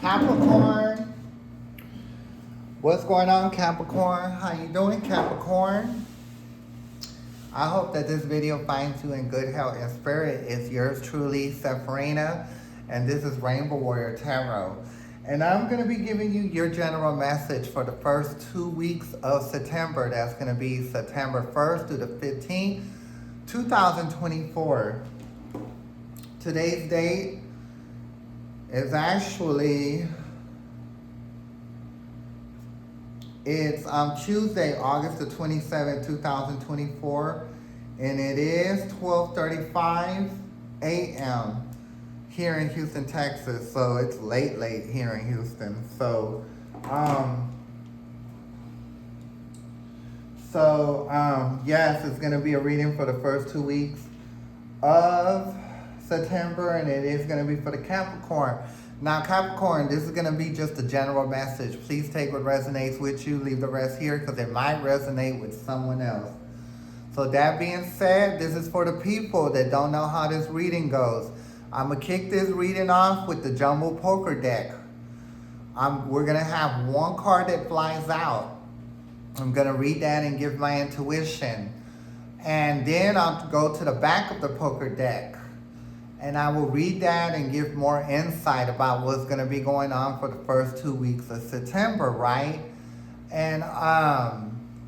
Capricorn. What's going on, Capricorn? How you doing, Capricorn? I hope that this video finds you in good health and spirit. It's yours truly, Sepharina, and this is Rainbow Warrior Tarot. And I'm going to be giving you your general message for the first 2 weeks of September. That's going to be September 1st through the 15th, 2024. Today's date is actually, it's Tuesday, August the 27th, 2024, and it is 12:35 a.m. here in Houston, Texas. So it's late here in Houston. So, yes, it's going to be a reading for the first 2 weeks of September, and it is going to be for the Capricorn. Now, Capricorn, this is going to be just a general message. Please take what resonates with you, leave the rest here, because it might resonate with someone else. So that being said, this is for the people that don't know how this reading goes. I'm going to kick this reading off with the Jumbo Poker deck. We're going to have one card that flies out. I'm going to read that and give my intuition. And then I'll go to the back of the poker deck. And I will read that and give more insight about what's going to be going on for the first 2 weeks of September, right? And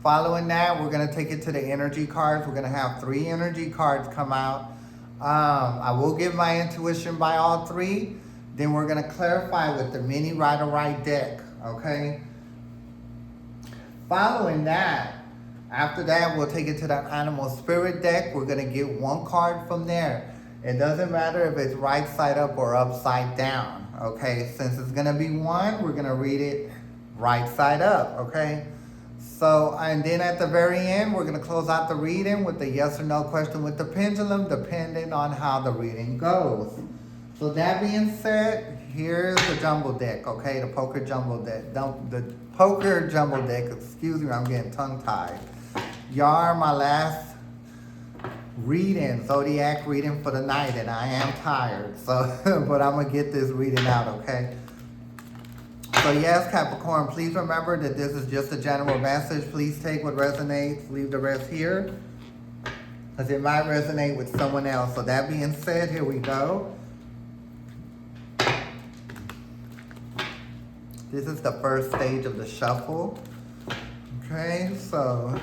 following that, we're going to take it to the energy cards. We're going to have 3 energy cards come out. I will give my intuition by all 3. Then we're going to clarify with the mini Rider-Right deck, okay? Following that, after that, we'll take it to the Animal Spirit deck. We're going to get 1 card from there. It doesn't matter if it's right side up or upside down, okay? Since it's going to be 1, we're going to read it right side up, okay? So, and then at the very end, we're going to close out the reading with the yes or no question with the pendulum, depending on how the reading goes. So that being said, here's the jumbo deck, okay? The poker jumbo deck. The poker jumbo deck, excuse me, I'm getting tongue-tied. Y'all are my last reading, zodiac reading for the night, and I am tired, so but I'm gonna get this reading out, okay? So yes, Capricorn, please remember that this is just a general message. Please take what resonates, leave the rest here, because it might resonate with someone else. So that being said, here we go. This is the first stage of the shuffle. Okay, so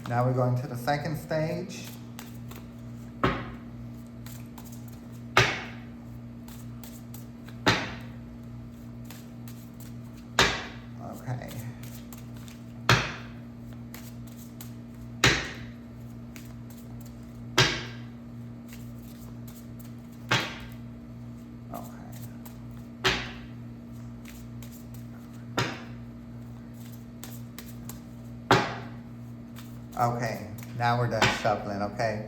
now we're going to the second stage. Okay. Okay, now we're done shuffling, okay?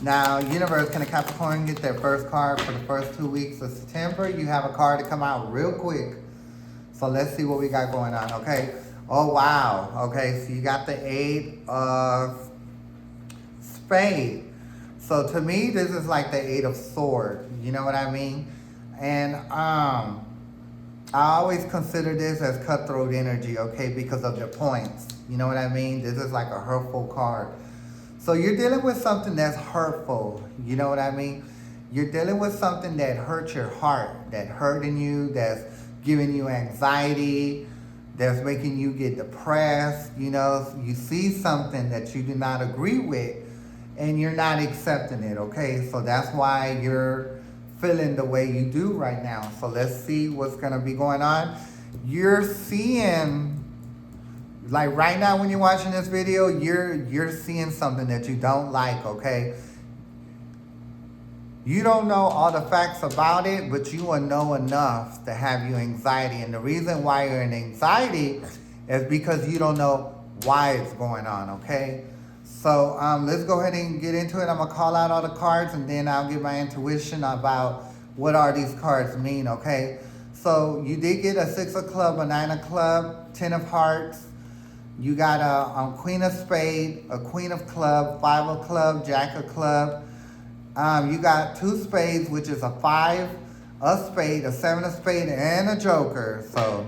Now, Universe, can a Capricorn get their first card for the first 2 weeks of September? You have a card to come out real quick. So let's see what we got going on, okay? Oh, wow. Okay, so you got the 8 of Spades. So to me, this is like the 8 of Swords. You know what I mean? And I always consider this as cutthroat energy, okay, because of the points. You know what I mean? This is like a hurtful card. So you're dealing with something that's hurtful. You know what I mean? You're dealing with something that hurts your heart, that's hurting you, that's giving you anxiety, that's making you get depressed. You know, you see something that you do not agree with, and you're not accepting it, okay? So that's why you're feeling the way you do right now. So let's see what's gonna be going on. You're seeing, like right now when you're watching this video, you're seeing something that you don't like, okay? You don't know all the facts about it, but you will know enough to have you anxiety. And the reason why you're in anxiety is because you don't know why it's going on, okay? So let's go ahead and get into it. I'm gonna call out all the cards, and then I'll give my intuition about what are these cards mean, okay? So you did get a 6 of club, a 9 of club, 10 of hearts. You got a Queen of Spades, a Queen of Club, 5 of Club, Jack of Club. You got 2 spades, which is a 5, a spade, a 7 of spade, and a joker. So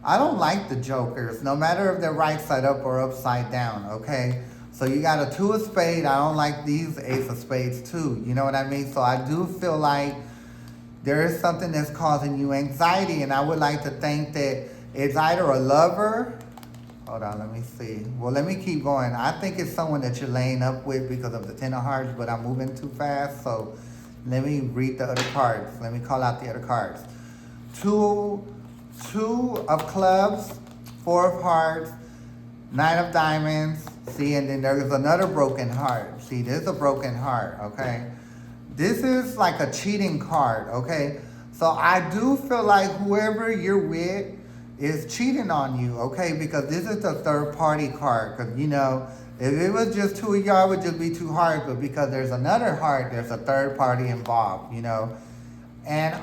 I don't like the jokers, no matter if they're right side up or upside down, okay? So you got a 2 of spade. I don't like these ace of spades too. You know what I mean? So I do feel like there is something that's causing you anxiety, and I would like to think that it's either a lover. Hold on, let me see. Well, let me keep going. I think it's someone that you're laying up with because of the 10 of hearts, but I'm moving too fast. So let me read the other cards. Let me call out the other cards. Two of clubs, 4 of hearts, 9 of diamonds. See, and then there's another broken heart. See, there's a broken heart, okay? This is like a cheating card, okay? So I do feel like whoever you're with is cheating on you, okay? Because this is a third party card. Because, you know, if it was just 2 of y'all, it would just be 2 hearts. But because there's another heart, there's a third party involved, you know? And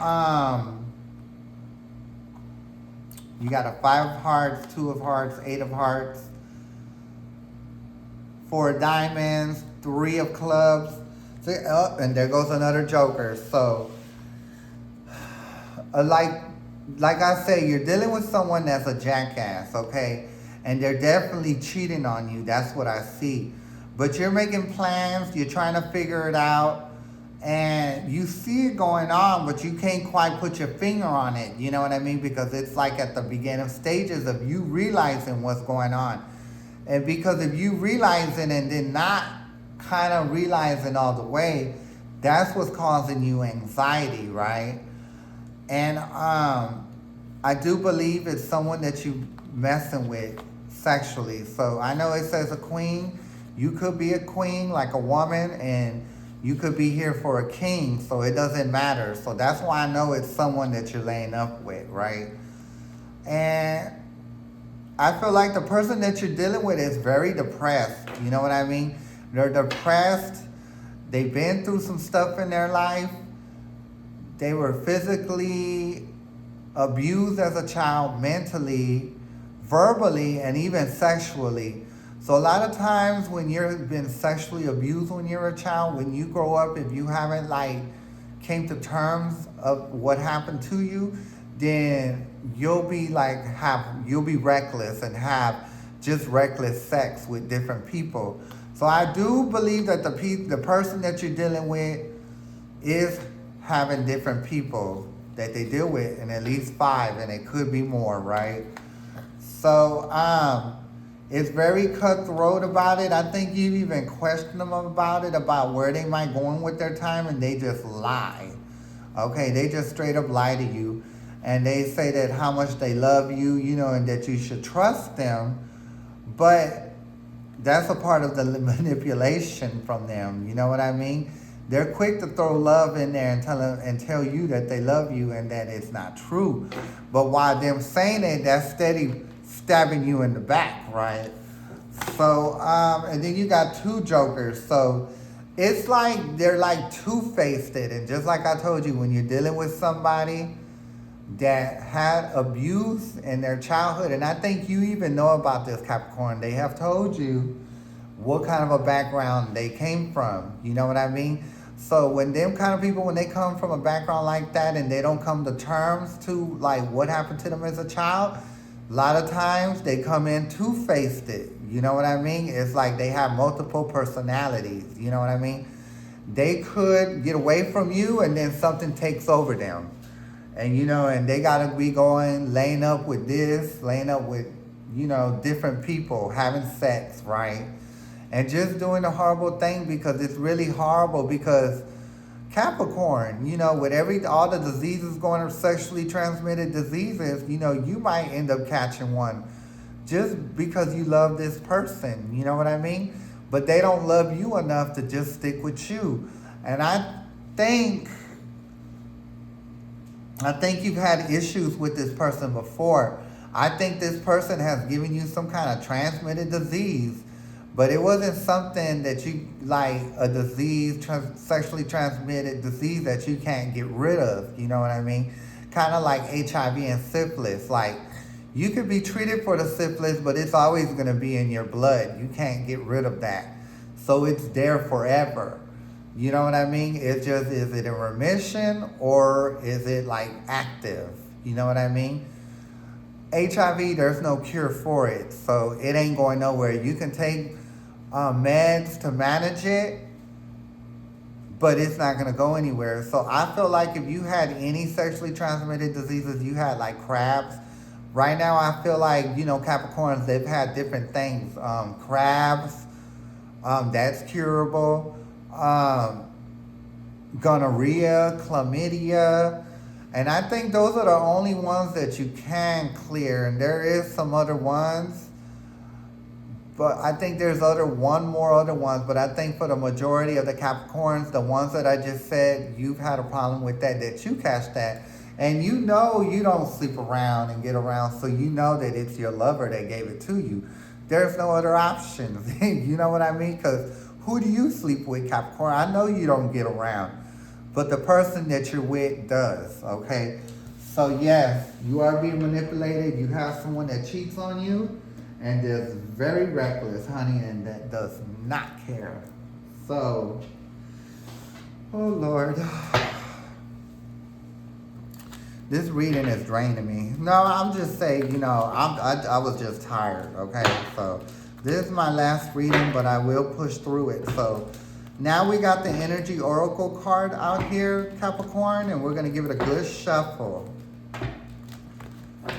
you got a 5 of hearts, 2 of hearts, 8 of hearts, 4 of diamonds, 3 of clubs. See, and there goes another joker. So, like I say, you're dealing with someone that's a jackass, okay? And they're definitely cheating on you. That's what I see. But you're making plans. You're trying to figure it out. And you see it going on, but you can't quite put your finger on it. You know what I mean? Because it's like at the beginning stages of you realizing what's going on. And because if you realizing and then not kind of realizing all the way, that's what's causing you anxiety, right? And I do believe it's someone that you messing with sexually. So I know it says a queen. You could be a queen, like a woman, and you could be here for a king, so it doesn't matter. So that's why I know it's someone that you're laying up with, right? And I feel like the person that you're dealing with is very depressed. You know what I mean? They're depressed. They've been through some stuff in their life. They were physically abused as a child, mentally, verbally, and even sexually. So a lot of times when you've been sexually abused when you're a child, when you grow up, if you haven't came to terms of what happened to you, then you'll be you'll be reckless and have just reckless sex with different people. So I do believe that the person that you're dealing with is having different people that they deal with, and at least 5, and it could be more, right? So it's very cutthroat about it. I think you even question them about it, about where they might going with their time, and they just lie. Okay, they just straight up lie to you. And they say that how much they love you, you know, and that you should trust them. But that's a part of the manipulation from them. You know what I mean? They're quick to throw love in there and tell you that they love you and that it's not true. But while them saying it, that's steady stabbing you in the back, right? So, and then you got 2 jokers. So it's like they're like two-faced. And just like I told you, when you're dealing with somebody that had abuse in their childhood, and I think you even know about this, Capricorn. They have told you what kind of a background they came from. You know what I mean? So when them kind of people, when they come from a background like that and they don't come to terms to what happened to them as a child, a lot of times they come in two-faced. You know what I mean? It's like they have multiple personalities. You know what I mean? They could get away from you and then something takes over them. And, you know, and they got to be laying up with this, laying up with, you know, different people, having sex, right? And just doing a horrible thing because it's really horrible because Capricorn, you know, with all the diseases going on, sexually transmitted diseases, you know, you might end up catching one just because you love this person, you know what I mean? But they don't love you enough to just stick with you. And I think you've had issues with this person before. I think this person has given you some kind of transmitted disease, but it wasn't something that you a disease, sexually transmitted disease that you can't get rid of. You know what I mean? Kind of like HIV and syphilis. You could be treated for the syphilis, but it's always going to be in your blood. You can't get rid of that. So it's there forever. You know what I mean? It's just, is it in remission or is it like active? You know what I mean? HIV, there's no cure for it, so it ain't going nowhere. You can take meds to manage it, but it's not going to go anywhere. So I feel like if you had any sexually transmitted diseases, you had like crabs. Right now, I feel like, you know, Capricorns, they've had different things. Crabs, that's curable. Gonorrhea, chlamydia. And I think those are the only ones that you can clear. And there is some other ones. But I think there's one more other ones. But I think for the majority of the Capricorns, the ones that I just said, you've had a problem with that you catch that. And you know you don't sleep around and get around. So you know that it's your lover that gave it to you. There's no other options. You know what I mean? Because who do you sleep with, Capricorn? I know you don't get around. But the person that you're with does, okay? So yes, you are being manipulated. You have someone that cheats on you and is very reckless, honey, and that does not care. So, oh Lord. This reading is draining me. No, I'm just saying, you know, I was just tired, okay? So this is my last reading, but I will push through it. So now we got the Energy Oracle card out here, Capricorn, and we're going to give it a good shuffle.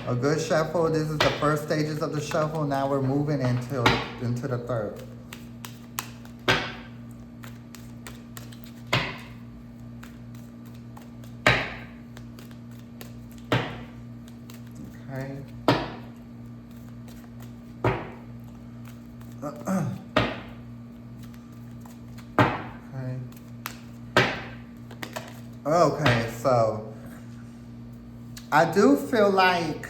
A good shuffle. This is the first stages of the shuffle. Now we're moving into the third. Okay. Okay, so I do feel like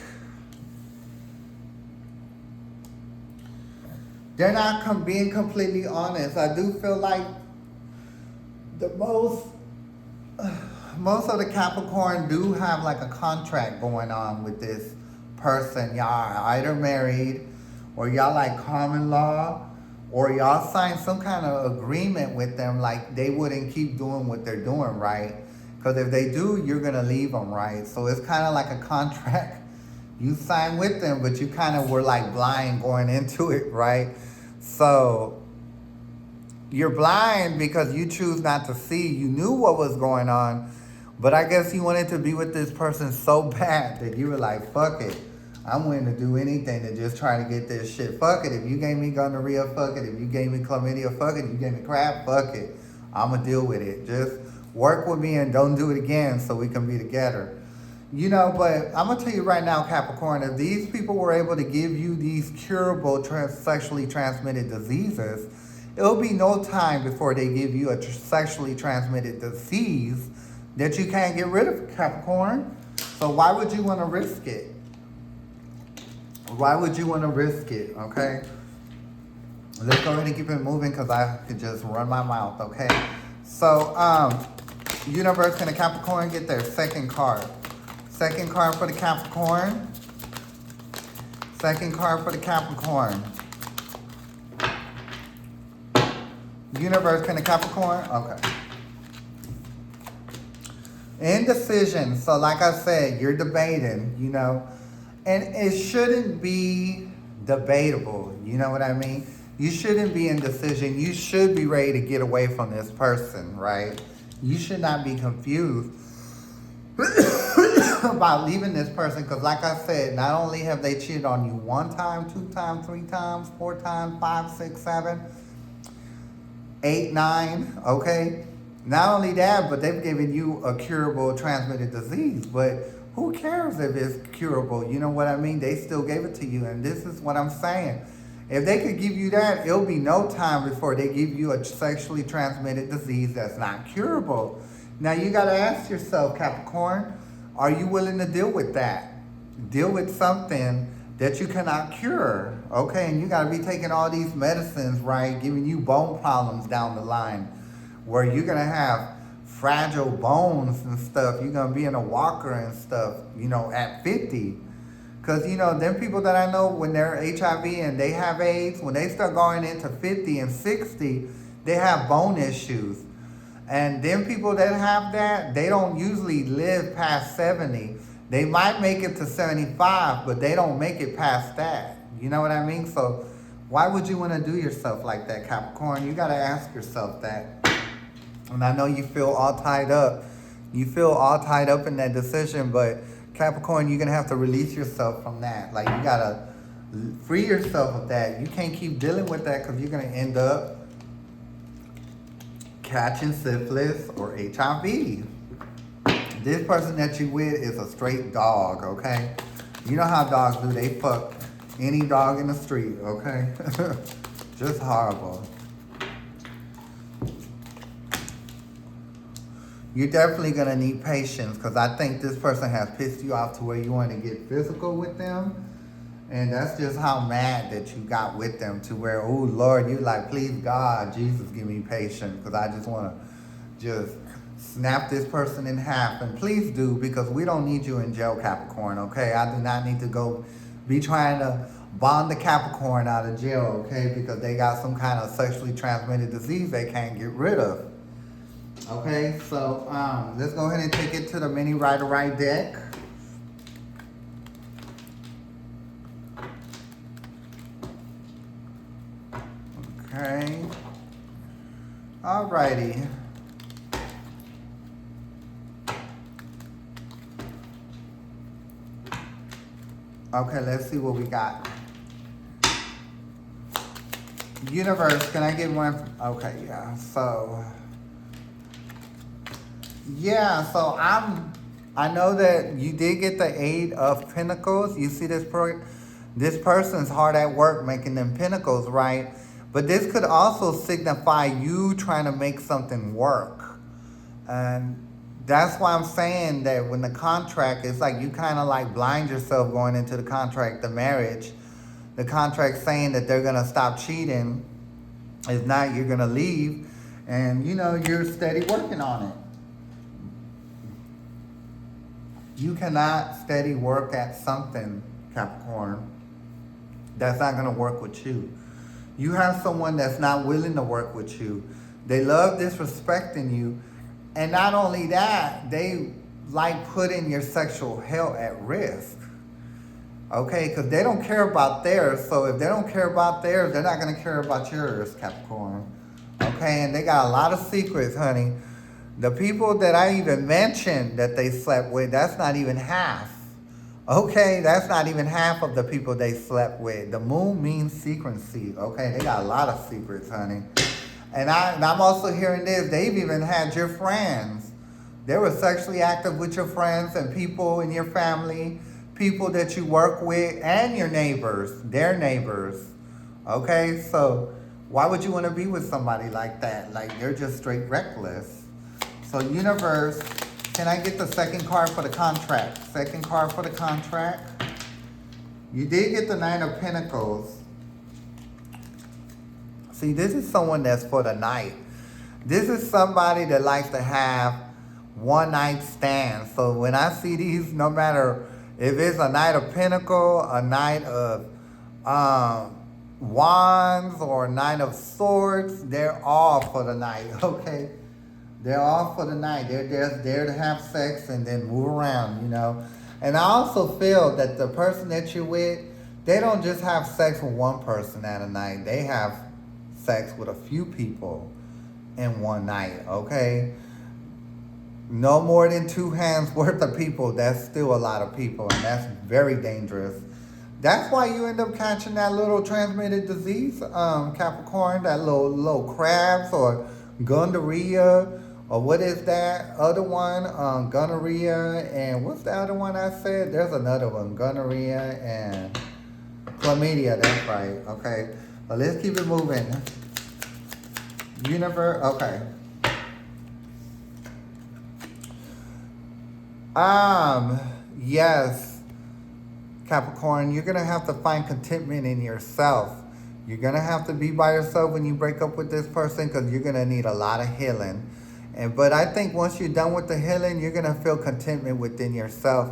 they're not being completely honest. I do feel like the most of the Capricorn do have like a contract going on with this person. Y'all are either married or y'all like common law, or y'all signed some kind of agreement with them like they wouldn't keep doing what they're doing, right? Because if they do, you're going to leave them, right? So it's kind of like a contract. You signed with them, but you kind of were like blind going into it, right? So you're blind because you choose not to see. You knew what was going on, but I guess you wanted to be with this person so bad that you were like, fuck it. I'm willing to do anything to just try to get this shit. Fuck it. If you gave me gonorrhea, fuck it. If you gave me chlamydia, fuck it. If you gave me crap, fuck it. I'm going to deal with it. Just work with me and don't do it again so we can be together. You know, but I'm going to tell you right now, Capricorn, if these people were able to give you these curable sexually transmitted diseases, it'll be no time before they give you a sexually transmitted disease that you can't get rid of, Capricorn. So why would you want to risk it? Why would you want to risk it, okay? Let's go ahead and keep it moving because I could just run my mouth, okay? So, Universe and the Capricorn get their second card. Second card for the Capricorn. Second card for the Capricorn. Universe and the Capricorn? Okay. Indecision. So like I said, you're debating, you know. And it shouldn't be debatable. You know what I mean? You shouldn't be indecision. You should be ready to get away from this person, right? You should not be confused about leaving this person. Because like I said, not only have they cheated on you 1 time, 2 times, 3 times, 4 times, 5, 6, 7, 8, 9, okay? Not only that, but they've given you a curable transmitted disease. But who cares if it's curable? You know what I mean? They still gave it to you. And this is what I'm saying. If they could give you that, it'll be no time before they give you a sexually transmitted disease that's not curable. Now, you got to ask yourself, Capricorn, are you willing to deal with that? Deal with something that you cannot cure, okay? And you got to be taking all these medicines, right? Giving you bone problems down the line where you're going to have fragile bones and stuff. You're going to be in a walker and stuff, you know, at 50. Because, you know, them people that I know when they're HIV and they have AIDS, when they start going into 50 and 60, they have bone issues. And then people that have that, they don't usually live past 70. They might make it to 75, but they don't make it past that. You know what I mean? So why would you want to do yourself like that, Capricorn? You got to ask yourself that. And I know you feel all tied up. You feel all tied up in that decision, but Capricorn, you're going to have to release yourself from that. Like, you got to free yourself of that. You can't keep dealing with that because you're going to end up catching syphilis or HIV. This person that you with is a straight dog, okay? You know how dogs do. They fuck any dog in the street, okay? Just horrible. You're definitely going to need patience because I think this person has pissed you off to where you want to get physical with them. And that's just how mad that you got with them to where, oh, Lord, you like, please, God, Jesus, give me patience because I just want to just snap this person in half. And please do, because we don't need you in jail, Capricorn, okay? I do not need to go be trying to bond the Capricorn out of jail, okay? Because they got some kind of sexually transmitted disease they can't get rid of. Okay, so let's go ahead and take it to the mini Rider-Right deck. Okay. Alrighty. Okay, let's see what we got. Universe, can I get one? Okay, yeah. So I know that you did get the 8 of Pentacles. You see this person's hard at work making them pentacles, right? But this could also signify you trying to make something work. And that's why I'm saying that when the contract, it's like you kind of like blind yourself going into the contract, the marriage. The contract saying that they're going to stop cheating. If not, you're going to leave. And, you know, you're steady working on it. You cannot steady work at something, Capricorn, that's not going to work with you. You have someone that's not willing to work with you. They love disrespecting you. And not only that, they like putting your sexual health at risk. Okay, because they don't care about theirs. So if they don't care about theirs, they're not going to care about yours, Capricorn. Okay, and they got a lot of secrets, honey. The people that I even mentioned that they slept with, that's not even half. Okay, that's not even half of the people they slept with. The moon means secrecy. Okay, they got a lot of secrets, honey. And I'm also hearing this. They've even had your friends. They were sexually active with your friends and people in your family, people that you work with, and your neighbors, their neighbors. Okay, so why would you want to be with somebody like that? Like, they're just straight reckless. So, universe, can I get the second card for the contract? Second card for the contract. You did get the 9 of Pentacles. See, this is someone that's for the night. This is somebody that likes to have one night stands. So when I see these, no matter if it's a Knight of Pentacles, a Knight of Wands, or a Knight of Swords, they're all for the night, okay? They're all for the night. They're just there to have sex and then move around, you know. And I also feel that the person that you're with, they don't just have sex with one person at a night. They have sex with a few people in one night, okay? No more than 2 hands worth of people. That's still a lot of people, and that's very dangerous. That's why you end up catching that little transmitted disease, Capricorn, that little crabs or gonorrhea. Or what is that other one? Gonorrhea, and what's the other one I said? There's another one, gonorrhea and chlamydia. That's right. Okay, but let's keep it moving. Universe. Okay. Yes, Capricorn, you're gonna have to find contentment in yourself. You're gonna have to be by yourself when you break up with this person because you're gonna need a lot of healing. But I think once you're done with the healing, you're going to feel contentment within yourself.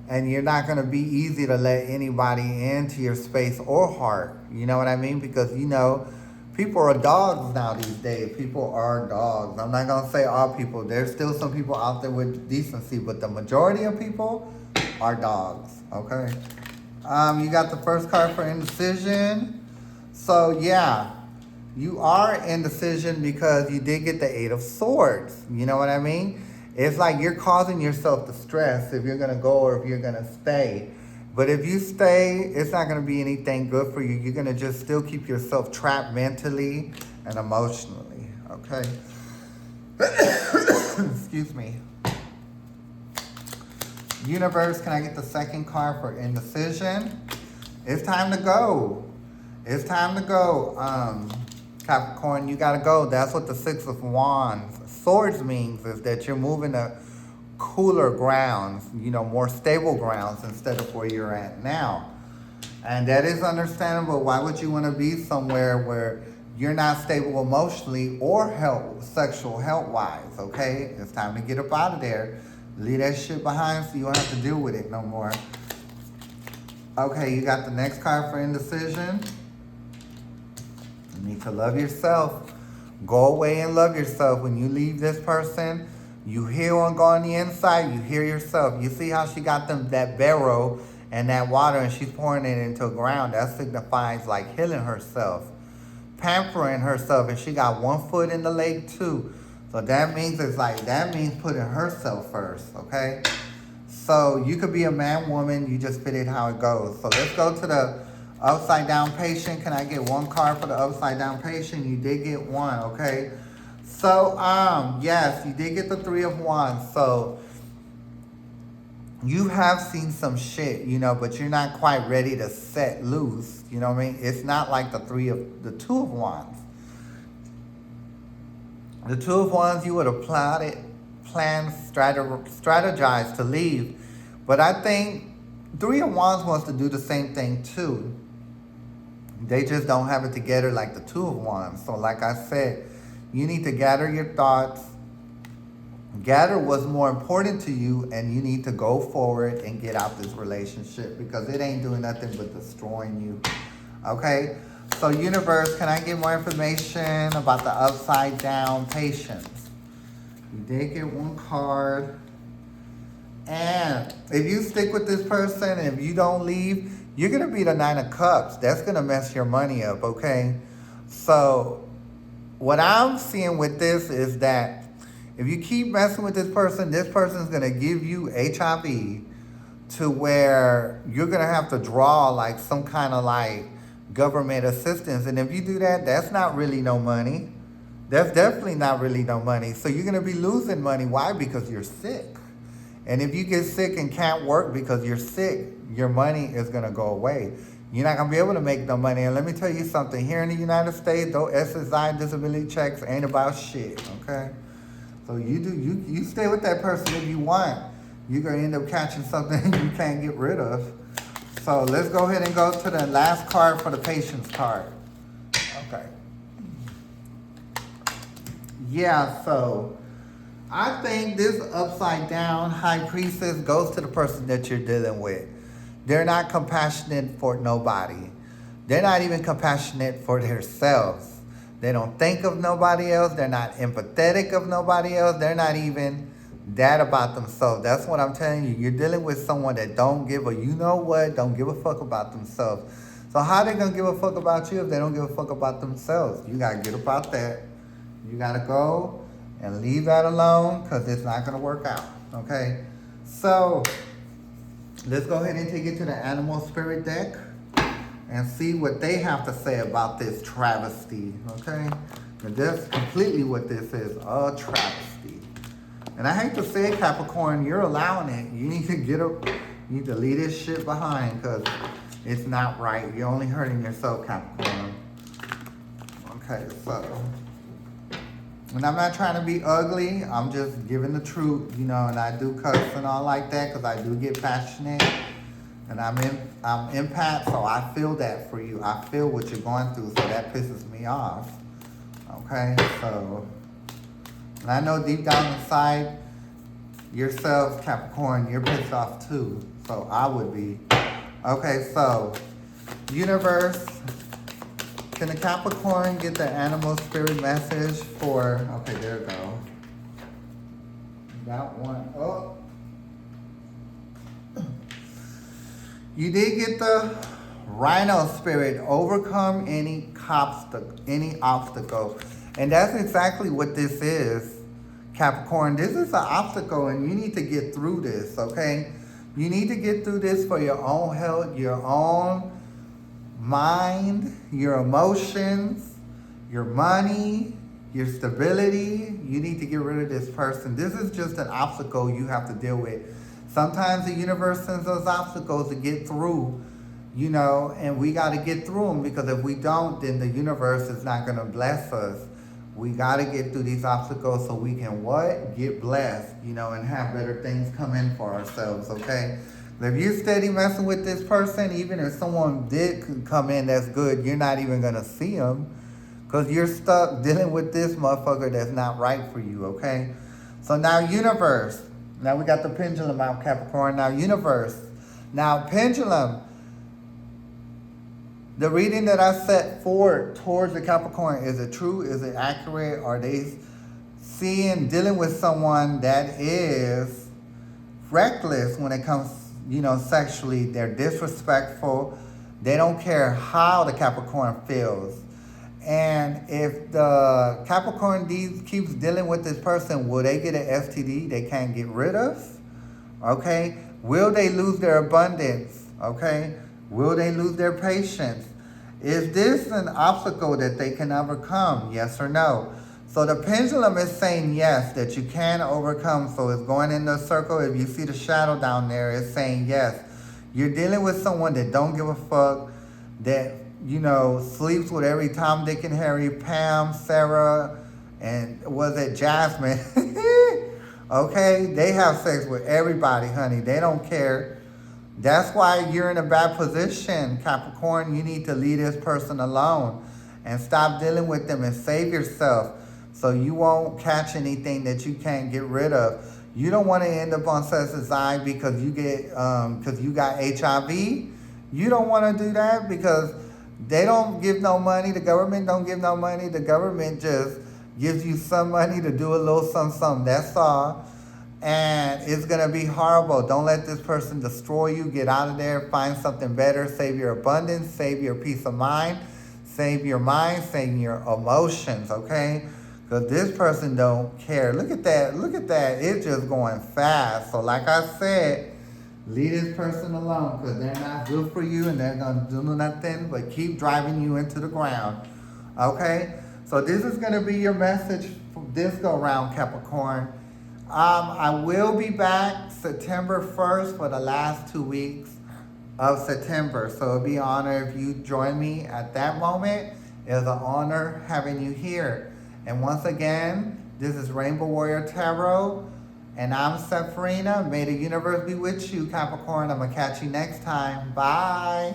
And you're not going to be easy to let anybody into your space or heart. You know what I mean? Because, you know, People are dogs now these days. People are dogs. I'm not going to say all people. There's still some people out there with decency, but the majority of people are dogs, okay? You got the first card for indecision. So, yeah, you are indecision because you did get the Eight of Swords. You know what I mean? It's like you're causing yourself the stress if you're going to go or if you're going to stay. But if you stay, it's not going to be anything good for you. You're going to just still keep yourself trapped mentally and emotionally, okay? Excuse me. Universe, can I get the second card for indecision? It's time to go. It's time to go. Capricorn, you got to go. That's what the Six of Wands, Swords means, is that you're moving to cooler grounds, you know, more stable grounds instead of where you're at now. And that is understandable. Why would you want to be somewhere where you're not stable emotionally or sexual health-wise, okay? It's time to get up out of there. Leave that shit behind so you don't have to deal with it no more. Okay, you got the next card for indecision. You need to love yourself. Go away and love yourself. When you leave this person, you heal and go on the inside, you hear yourself. You see how she got that barrel and that water and she's pouring it into the ground. That signifies like healing herself, pampering herself, and she got one foot in the lake too. So that means that means putting herself first, okay? So you could be a man, woman, you just fit it how it goes. So let's go to the upside down patient. Can I get one card for the upside down patient? You did get one, okay? So, yes, you did get the Three of Wands. So, you have seen some shit, you know, but you're not quite ready to set loose. You know what I mean? It's not like the Two of Wands. The Two of Wands, you would have planned, strategized to leave. But I think Three of Wands wants to do the same thing too. They just don't have it together like the Two of Wands. So, like I said, you need to gather your thoughts, gather what's more important to you, and you need to go forward and get out this relationship because it ain't doing nothing but destroying you, okay? So universe, can I get more information about the upside down patience? You did get one card. And if you stick with this person, if you don't leave, you're going to be the Nine of Cups. That's going to mess your money up, okay? So what I'm seeing with this is that if you keep messing with this person's going to give you HIV to where you're going to have to draw like some kind of like government assistance. And if you do that, that's not really no money. That's definitely not really no money. So you're going to be losing money. Why? Because you're sick. And if you get sick and can't work because you're sick, your money is going to go away. You're not going to be able to make no money. And let me tell you something. Here in the United States, those SSI disability checks ain't about shit, okay? So you stay with that person if you want. You're going to end up catching something you can't get rid of. So let's go ahead and go to the last card for the patience card. Okay. Yeah, so I think this upside down high priestess goes to the person that you're dealing with. They're not compassionate for nobody. They're not even compassionate for themselves. They don't think of nobody else. They're not empathetic of nobody else. They're not even that about themselves. That's what I'm telling you. You're dealing with someone that don't give don't give a fuck about themselves. So how they gonna give a fuck about you if they don't give a fuck about themselves? You gotta get about that. You gotta go and leave that alone because it's not gonna work out, okay? So let's go ahead and take it to the animal spirit deck and see what they have to say about this travesty, okay? And that's completely what this is, a travesty. And I hate to say it, Capricorn, you're allowing it. You need to get up, you need to leave this shit behind because it's not right. You're only hurting yourself, Capricorn. Okay, so, and I'm not trying to be ugly. I'm just giving the truth, you know, and I do cuss and all like that because I do get passionate. And I'm empath, so I feel that for you. I feel what you're going through, so that pisses me off. Okay, so, and I know deep down inside yourself, Capricorn, you're pissed off too. So I would be. Okay, so, universe, Can the Capricorn get the animal spirit message for, okay, there we go. Got one. Oh. You did get the Rhino spirit, overcome any obstacle. And that's exactly what this is, Capricorn. This is an obstacle and you need to get through this, okay? You need to get through this for your own health, your own mind, your emotions, your money, your stability. You need to get rid of this person. This is just an obstacle you have to deal with. Sometimes the universe sends those obstacles to get through, you know, and we got to get through them, because if we don't, then the universe is not going to bless us. We got to get through these obstacles so we can what? Get blessed, you know, and have better things come in for ourselves, okay? If you're steady messing with this person, even if someone did come in that's good, you're not even going to see them, because you're stuck dealing with this motherfucker that's not right for you, okay? So now universe. Now we got the pendulum out, Capricorn. Now universe. Now pendulum. The reading that I set forward towards the Capricorn, is it true? Is it accurate? Are they dealing with someone that is reckless when it comes, you know, sexually? They're disrespectful. They don't care how the Capricorn feels. And if the Capricorn keeps dealing with this person, will they get an STD they can't get rid of? Okay? Will they lose their abundance? Okay? Will they lose their patience? Is this an obstacle that they can overcome? Yes or no? So the pendulum is saying yes, that you can overcome. So it's going in the circle. If you see the shadow down there, it's saying yes. You're dealing with someone that don't give a fuck, that, you know, sleeps with every Tom, Dick, and Harry, Pam, Sarah, and was it Jasmine? Okay? They have sex with everybody, honey. They don't care. That's why you're in a bad position, Capricorn. You need to leave this person alone and stop dealing with them and save yourself so you won't catch anything that you can't get rid of. You don't want to end up on suicide because you got HIV. You don't want to do that because they don't give no money. The government don't give no money. The government just gives you some money to do a little something. That's all. And it's going to be horrible. Don't let this person destroy you. Get out of there. Find something better. Save your abundance. Save your peace of mind. Save your mind. Save your emotions, okay? Because this person don't care. Look at that. Look at that. It's just going fast. So like I said, leave this person alone because they're not good for you and they're going to do nothing but keep driving you into the ground, okay? So this is going to be your message for this go-round, Capricorn. I will be back September 1st for the last 2 weeks of September. So it'll be an honor if you join me at that moment. It's an honor having you here. And once again, this is Rainbow Warrior Tarot. And I'm Sepharina. May the universe be with you, Capricorn. I'm going to catch you next time. Bye.